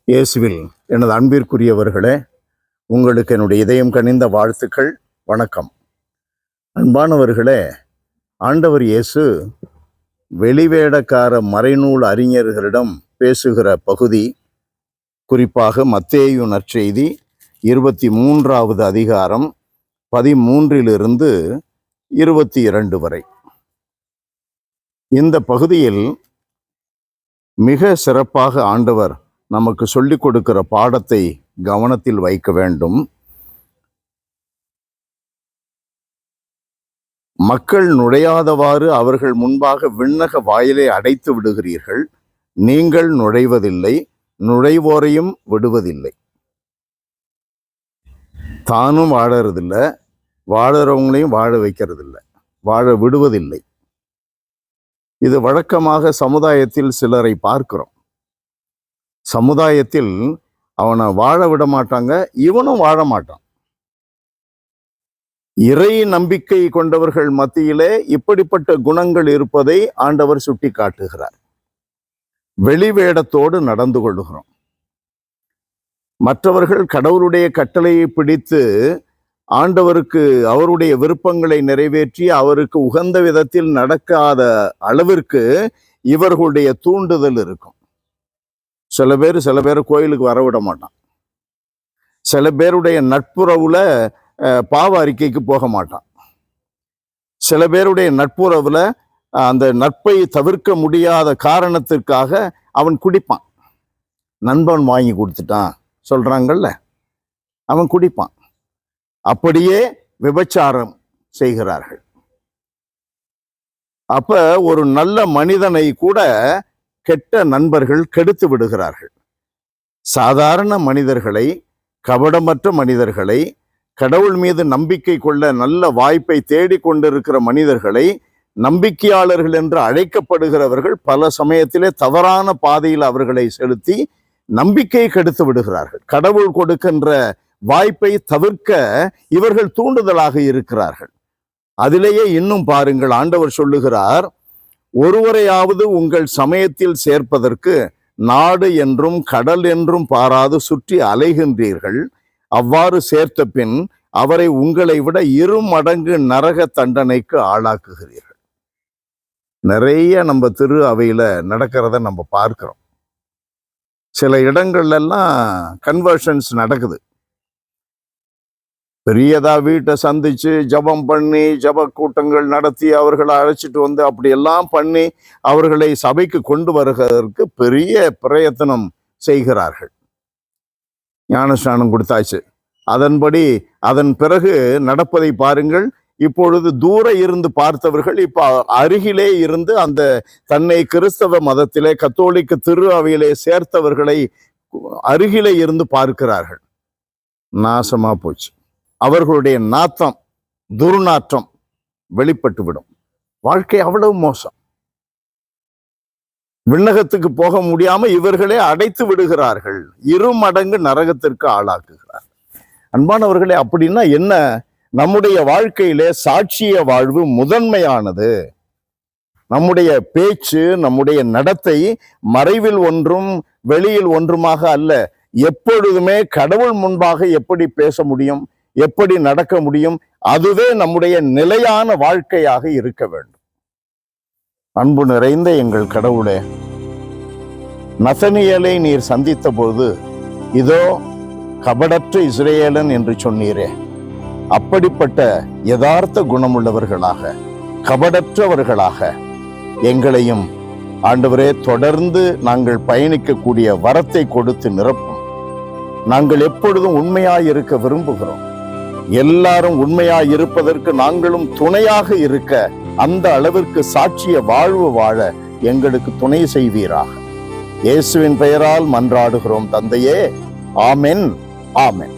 இயேசுவில் எனது அன்பிற்குரியவர்களே, உங்களுக்கு என்னுடைய இதயம் கனிந்த வாழ்த்துக்கள். வணக்கம். அன்பானவர்களே, ஆண்டவர் இயேசு வெளிவேடக்கார மறைநூல் அறிஞர்களிடம் பேசுகிற பகுதி, குறிப்பாக மத்தேயு நற்செய்தி 23வது அதிகாரம் 13 22 வரை. இந்த பகுதியில் மிக சிறப்பாக ஆண்டவர் நமக்கு சொல்லிக் கொடுக்கிற பாடத்தை கவனத்தில் வைக்க வேண்டும். மக்கள் நுழையாதவாறு அவர்கள் முன்பாக விண்ணக வாயிலை அடைத்து விடுகிறீர்கள். நீங்கள் நுழைவதில்லை, நுழைவோரையும் விடுவதில்லை. தானும் வாழறதில்லை, வாழறவங்களையும் வாழ வைக்கிறதில்லை, வாழ விடுவதில்லை. இது வழக்கமாக சமுதாயத்தில் சிலரை பார்க்கிறோம். சமுதாயத்தில் அவனை வாழ விட மாட்டாங்க, இவனும் வாழ மாட்டான். இறை நம்பிக்கை கொண்டவர்கள் மத்தியிலே இப்படிப்பட்ட குணங்கள் இருப்பதை ஆண்டவர் சுட்டி காட்டுகிறார். வெளிவேடத்தோடு நடந்து கொள்ளுகிறோம். மற்றவர்கள் கடவுளுடைய கட்டளையை பிடித்து ஆண்டவருக்கு அவருடைய விருப்பங்களை நிறைவேற்றி அவருக்கு உகந்த விதத்தில் நடக்காத அளவிற்கு இவர்களுடைய தூண்டுதல் இருக்கும். சில பேர் கோயிலுக்கு வரவிட மாட்டான். சில பேருடைய நட்புறவுல பாவ அறிக்கைக்கு போக மாட்டான். சில பேருடைய நட்புறவுல அந்த நட்பை தவிர்க்க முடியாத காரணத்திற்காக அவன் குடிப்பான். நண்பன் வாங்கி கொடுத்துட்டான் சொல்றாங்கல்ல, அவன் குடிப்பான். அப்படியே விபச்சாரம் செய்கிறார்கள். அப்ப ஒரு நல்ல மனிதனை கூட கெட்ட நண்பர்கள் கெடுத்து விடுகிறார்கள். சாதாரண மனிதர்களை, கபடமற்ற மனிதர்களை, கடவுள் மீது நம்பிக்கை கொள்ள நல்ல வாய்ப்பை தேடிக்கொண்டிருக்கிற மனிதர்களை, நம்பிக்கையாளர்கள் என்று அழைக்கப்படுகிறவர்கள் பல சமயத்திலே தவறான பாதையில் அவர்களை செலுத்தி நம்பிக்கையை கெடுத்து விடுகிறார்கள். கடவுள் கொடுக்கின்ற வாய்ப்பை தவிர்க்க இவர்கள் தூண்டுதலாக இருக்கிறார்கள். அதிலேயே இன்னும் பாருங்கள், ஆண்டவர் சொல்லுகிறார், ஒருவரையாவது உங்கள் சமயத்தில் சேர்ப்பதற்கு நாடு என்றும் கடல் என்றும் பாராது சுற்றி அலைகின்றீர்கள். அவ்வாறு சேர்த்த பின் அவரை உங்களை விட 2 மடங்கு நரக தண்டனைக்கு ஆளாக்குகிறீர்கள். நிறைய நம்ம திரு அவையில நடக்கிறத நம்ம பார்க்கிறோம். சில இடங்கள்லாம் கன்வர்ஷன்ஸ் நடக்குது. பெரியதா வீட்டை சந்திச்சு ஜபம் பண்ணி ஜப கூட்டங்கள் நடத்தி அவர்களை அழைச்சிட்டு வந்து அப்படியெல்லாம் பண்ணி அவர்களை சபைக்கு கொண்டு வருவதற்கு பெரிய பிரயத்தனம் செய்கிறார்கள். ஞானஸ்நானம் கொடுத்தாச்சு, அதன் பிறகு நடப்பதை பாருங்கள். இப்பொழுது தூர இருந்து பார்த்தவர்கள் இப்ப அருகிலே இருந்து அந்த தன்னை கிறிஸ்தவ மதத்திலே கத்தோலிக்க திரு அவையிலே சேர்த்தவர்களை அருகிலே இருந்து பார்க்கிறார்கள். நாசமா போச்சு. அவர்களுடைய நாத்தம், துர்நாற்றம் வெளிப்பட்டு விடும். வாழ்க்கை அவ்வளவு மோசம். விண்ணகத்துக்கு போக முடியாம இவர்களே அடைத்து விடுகிறார்கள். 2 மடங்கு நரகத்திற்கு ஆளாக்குகிறார். அன்பானவர்களே, அப்படின்னா என்ன? நம்முடைய வாழ்க்கையிலே சாட்சிய வாழ்வு முதன்மையானது. நம்முடைய பேச்சு, நம்முடைய நடத்தை மறைவில் ஒன்றும் வெளியில் ஒன்றுமாக அல்ல. எப்பொழுதுமே கடவுள் முன்பாக எப்படி பேச முடியும், எப்படி நடக்க முடியும், அதுவே நம்முடைய நிலையான வாழ்க்கையாக இருக்க வேண்டும். அன்பு நிறைந்த எங்கள் கடவுளே, நசனியேலை நீர் சந்தித்த போது இதோ கபடற்ற இஸ்ரேலன் என்று சொன்னீரே, அப்படிப்பட்ட யதார்த்த குணமுள்ளவர்களாக, கபடற்றவர்களாக எங்களையும் ஆண்டவரே தொடர்ந்து நாங்கள் பயணிக்கக்கூடிய வரத்தை கொடுத்து நிரப்பும். நாங்கள் எப்பொழுதும் உண்மையாய் இருக்க விரும்புகிறோம். எல்லாரும் உண்மையாய் இருப்பதற்கு நாங்களும் துணையாக இருக்க, அந்த அளவிற்கு சாட்சிய வாழ்வு வாழ எங்களுக்கு துணை செய்வீராக. இயேசுவின் பெயரால் மன்றாடுகிறோம் தந்தையே. ஆமென், ஆமென்.